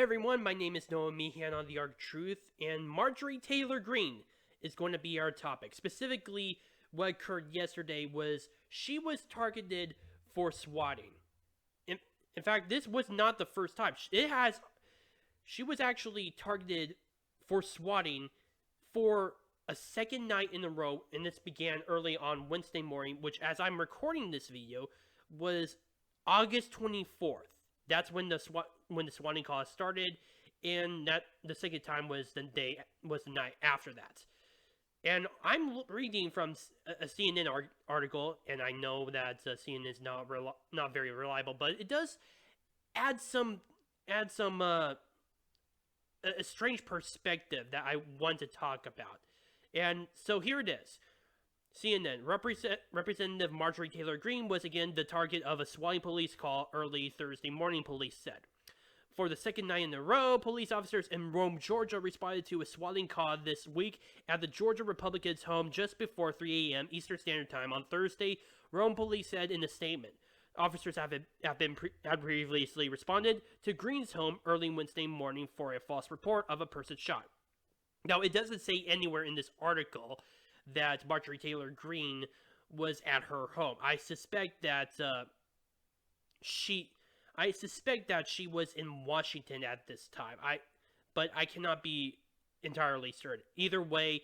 everyone, my name is Noah Meehan on The Art of Truth, and Marjorie Taylor Greene is going to be our topic. Specifically, what occurred yesterday was she was targeted for swatting. In fact, this was not the first time. She was actually targeted for swatting for a second night in a row, and this began early on Wednesday morning, which, as I'm recording this video, was August 24th. That's when the swatting cause started, and that the second time was the night after that. And I'm reading from a CNN article, and I know that CNN is not very reliable, but it does add a strange perspective that I want to talk about. And so here it is. CNN, Representative Marjorie Taylor Greene was again the target of a swatting police call early Thursday morning, police said. For the second night in a row, police officers in Rome, Georgia responded to a swatting call this week at the Georgia Republicans' home just before 3 a.m. Eastern Standard Time on Thursday, Rome police said in a statement. Officers had previously responded to Greene's home early Wednesday morning for a false report of a person shot. Now, it doesn't say anywhere in this article that Marjorie Taylor Greene was at her home. I suspect that she was in Washington at this time. But I cannot be entirely certain. Either way,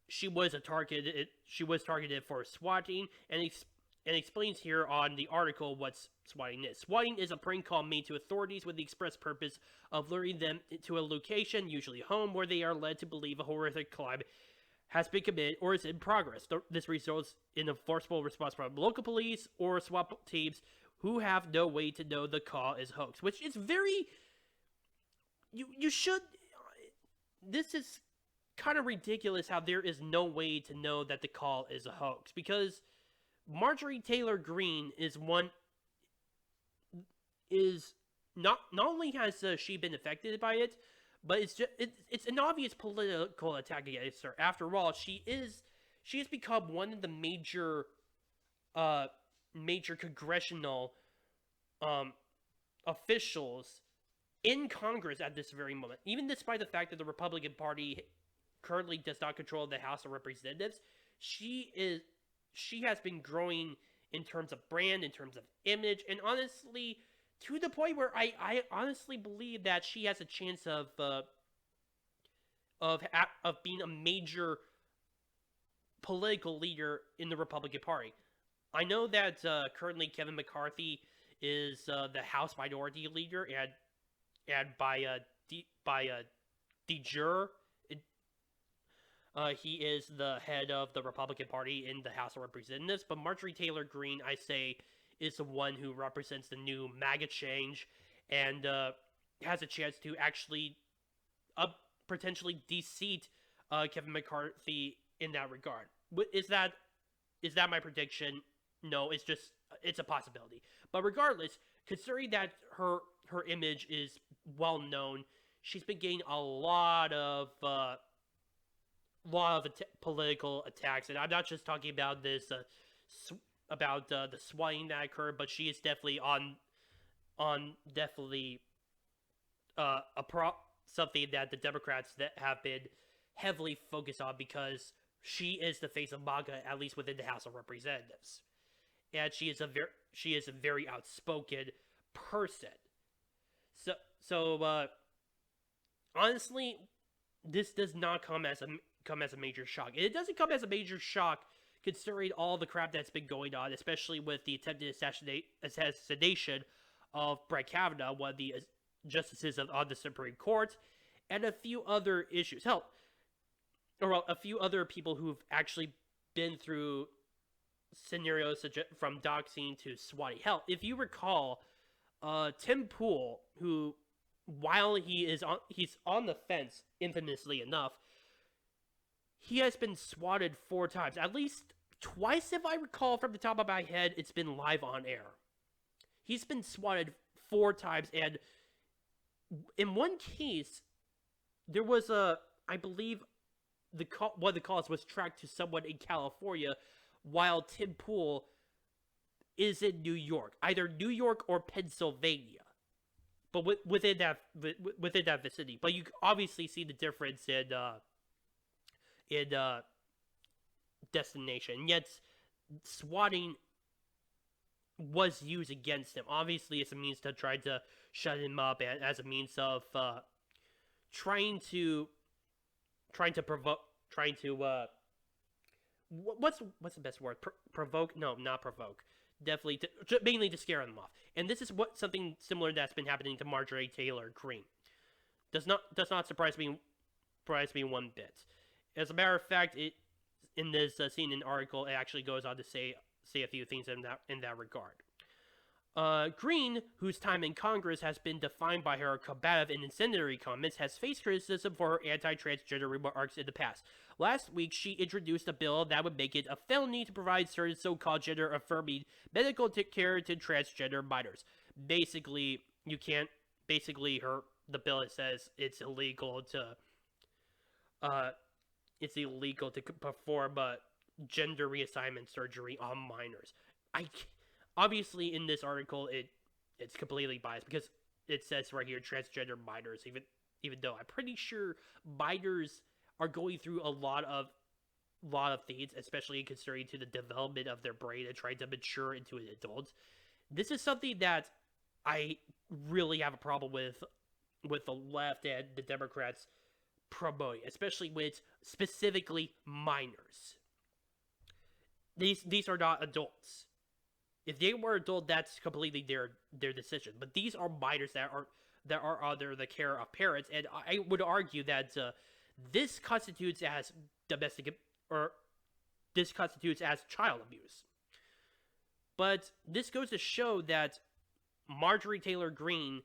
she was targeted for swatting, and explains here on the article what swatting is. Swatting is a prank call made to authorities with the express purpose of luring them to a location, usually home, where they are led to believe a horrific crime has been committed or is in progress. This results in a forceful response from local police or SWAT teams who have no way to know the call is hoax, which is very... You should... This is kind of ridiculous how there is no way to know that the call is a hoax, because Marjorie Taylor Greene is not only has she been affected by it, but it's an obvious political attack against her. After all, she has become one of the major congressional officials in Congress at this very moment. Even despite the fact that the Republican Party currently does not control the House of Representatives, she has been growing in terms of brand, in terms of image, and honestly, to the point where I honestly believe that she has a chance of being a major political leader in the Republican Party. I know that currently Kevin McCarthy is the House Minority Leader, and by de jure, he is the head of the Republican Party in the House of Representatives. But Marjorie Taylor Greene, I say, is the one who represents the new MAGA change, and has a chance to actually potentially de-seat Kevin McCarthy in that regard. Is that my prediction? No, it's a possibility. But regardless, considering that her image is well known, she's been getting a lot of political attacks, and I'm not just talking about this about the swatting that occurred, but she is definitely something that the Democrats that have been heavily focused on, because she is the face of MAGA, at least within the House of Representatives, and she is a very outspoken person. So honestly, this does not come as a major shock. And it doesn't come as a major shock considering all the crap that's been going on, especially with the attempted assassination of Brett Kavanaugh, one of the justices on the Supreme Court, and a few other issues. A few other people who've actually been through scenarios from doxing to swatting. Hell, if you recall, Tim Pool, who, while he's on the fence, infamously enough, he has been swatted 4 times. At least twice, if I recall from the top of my head, it's been live on air. He's been swatted 4 times, and in one case, there was I believe, one of the calls was tracked to someone in California, while Tim Pool is in New York. Either New York or Pennsylvania. but within that vicinity. But you obviously see the difference in destination. Yet swatting was used against him. Obviously, as a means to try to shut him up, and as a means of trying to provoke, what's the best word? Provoke? No, not provoke. Definitely, mainly to scare them off. And this is something similar that's been happening to Marjorie Taylor Greene. Does not surprise me one bit. As a matter of fact, in this CNN article, it actually goes on to say a few things in that regard. Greene, whose time in Congress has been defined by her combative and incendiary comments, has faced criticism for her anti-transgender remarks in the past. Last week, she introduced a bill that would make it a felony to provide certain so-called gender-affirming medical care to transgender minors. Basically, you can't. Basically, the bill says it's illegal to perform gender reassignment surgery on minors. Obviously, in this article, it's completely biased because it says right here transgender minors. Even though I'm pretty sure minors are going through a lot of things, especially considering to the development of their brain and trying to mature into an adult. This is something that I really have a problem with the left and the Democrats promoting, especially with specifically minors. These are not adults. If they were adult, that's completely their decision. But these are minors that are under the care of parents, and I would argue that this constitutes as child abuse. But this goes to show that Marjorie Taylor Greene,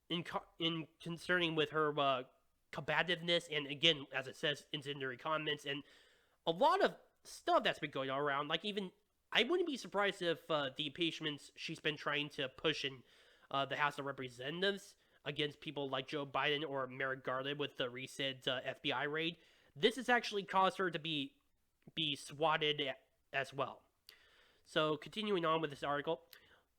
in concerning with her combativeness, and again, as it says, incendiary comments, and a lot of stuff that's been going on around, like even. I wouldn't be surprised if the impeachments she's been trying to push in the House of Representatives against people like Joe Biden or Merrick Garland with the recent FBI raid, this has actually caused her to be swatted as well. So, continuing on with this article.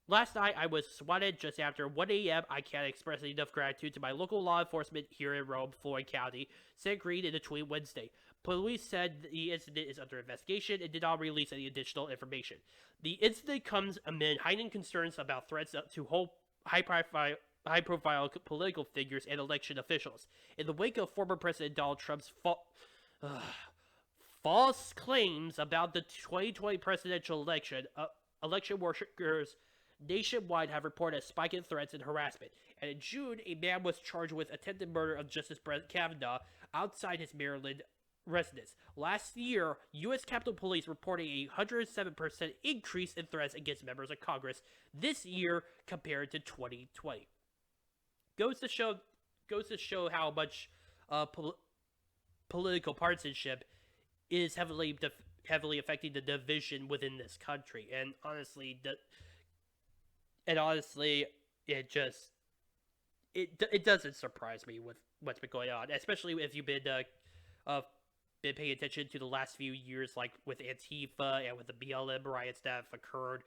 Last night, I was swatted just after 1 a.m. I can't express enough gratitude to my local law enforcement here in Rome, Floyd County, said Greene in a tweet Wednesday. Police said the incident is under investigation and did not release any additional information. The incident comes amid heightened concerns about threats to high-profile political figures and election officials. In the wake of former President Donald Trump's false claims about the 2020 presidential election, election workers nationwide have reported a spike in threats and harassment. And in June, a man was charged with attempted murder of Justice Brett Kavanaugh outside his Maryland residence. Last year, U.S. Capitol Police reported a 107% increase in threats against members of Congress this year compared to 2020. Goes to show how much political partisanship is heavily affecting the division within this country. And honestly, it doesn't surprise me with what's been going on, especially if you've been paying attention to the last few years, like with Antifa and with the BLM riots that have occurred.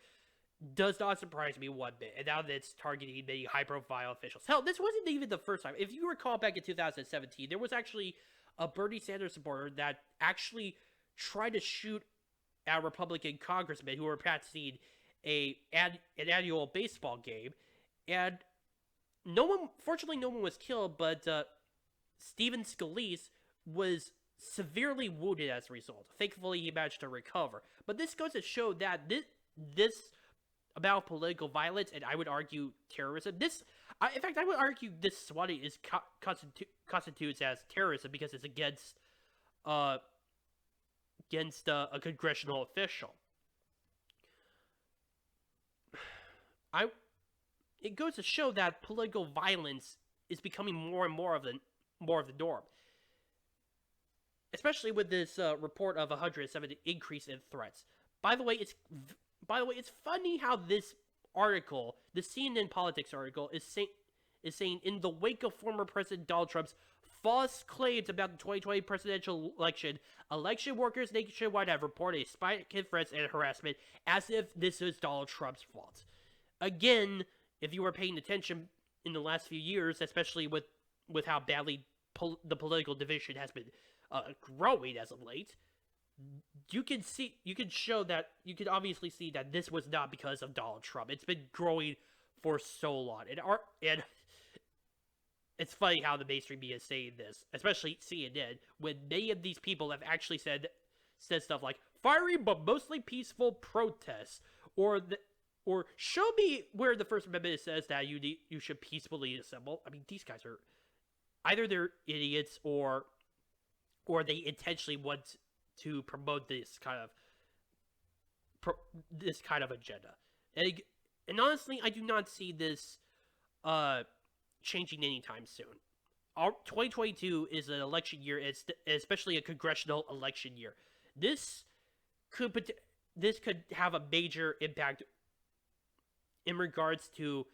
Does not surprise me one bit. And now that it's targeting many high-profile officials. Hell, this wasn't even the first time. If you recall back in 2017, there was actually a Bernie Sanders supporter that actually tried to shoot at Republican congressmen who were practicing an annual baseball game. And fortunately no one was killed, but Stephen Scalise was severely wounded as a result. Thankfully, he managed to recover. But this goes to show that this about political violence, and I would argue terrorism. In fact, I would argue this swatting constitutes as terrorism because it's against a congressional official. It goes to show that political violence is becoming more and more of the norm. Especially with this report of 170 increase in threats. By the way, it's funny how this article, the CNN Politics article, is saying in the wake of former President Donald Trump's false claims about the 2020 presidential election workers nationwide have reported a spike in threats and harassment, as if this is Donald Trump's fault. Again, if you were paying attention in the last few years, especially with how badly the political division has been growing as of late. You can obviously see that this was not because of Donald Trump. It's been growing for so long, and it's funny how the mainstream media is saying this, especially CNN, when many of these people have actually said stuff like fiery but mostly peaceful protests, or show me where the First Amendment says that you should peacefully assemble. I mean, these guys are either they're idiots or they intentionally want to promote this kind of agenda. And honestly, I do not see this changing anytime soon. 2022 is an election year, especially a congressional election year. This could have a major impact in regards to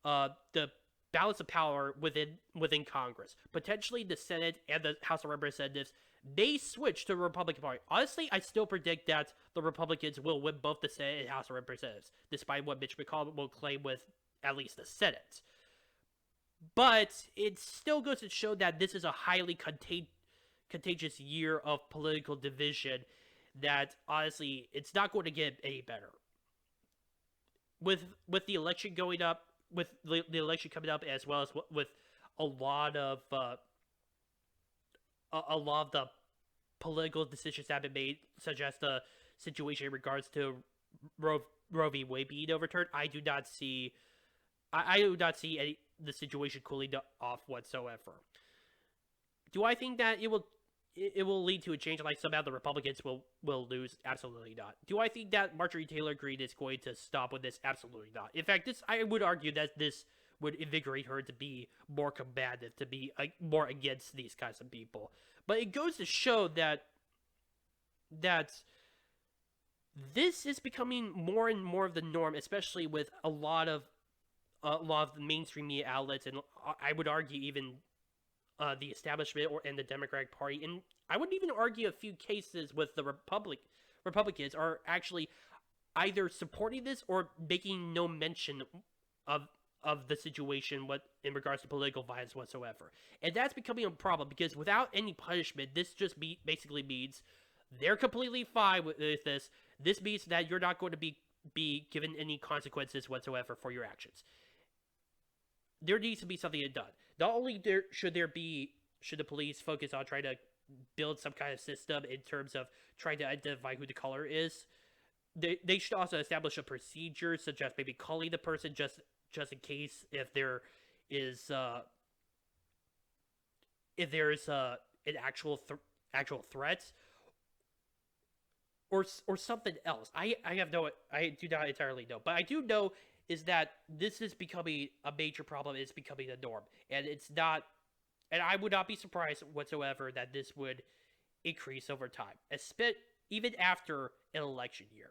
the balance of power within Congress. Potentially, the Senate and the House of Representatives may switch to the Republican Party. Honestly, I still predict that the Republicans will win both the Senate and House of Representatives, despite what Mitch McConnell will claim with at least the Senate. But it still goes to show that this is a highly contagious year of political division that, honestly, it's not going to get any better. With the election going up, with the election coming up, as well as with a lot of the political decisions that have been made, such as the situation in regards to Roe v. Wade being overturned, I do not see the situation cooling off whatsoever. Do I think that it will lead to a change, like somehow the Republicans will lose? Absolutely not. Do I think that Marjorie Taylor Greene is going to stop with this? Absolutely not. In fact, I would argue that this would invigorate her to be more combative, to be more against these kinds of people. But it goes to show that this is becoming more and more of the norm, especially with a lot of the mainstream media outlets, and I would argue even the establishment and the Democratic Party, and I would even argue a few cases with the Republicans are actually either supporting this or making no mention of the situation in regards to political violence whatsoever. And that's becoming a problem, because without any punishment, this just basically means they're completely fine with this. This means that you're not going to be given any consequences whatsoever for your actions. There needs to be something done. Not only should the police focus on trying to build some kind of system in terms of trying to identify who the caller is, they should also establish a procedure, such as maybe calling the person just in case if there is an actual threat or something else. I do not entirely know, but I do know is that this is becoming a major problem. It's becoming a norm, and I would not be surprised whatsoever that this would increase over time, even after an election year.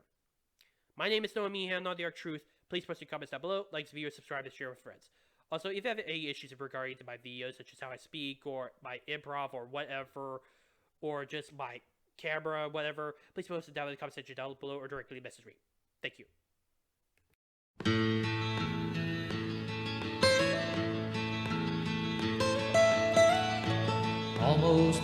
My name is Noah Meehan, not the Arc Truth. Please post your comments down below, like this video, subscribe, and share with friends. Also, if you have any issues regarding to my videos, such as how I speak, or my improv, or whatever, or just my camera, whatever, please post it down in the comment section down below, or directly message me. Thank you. Almost.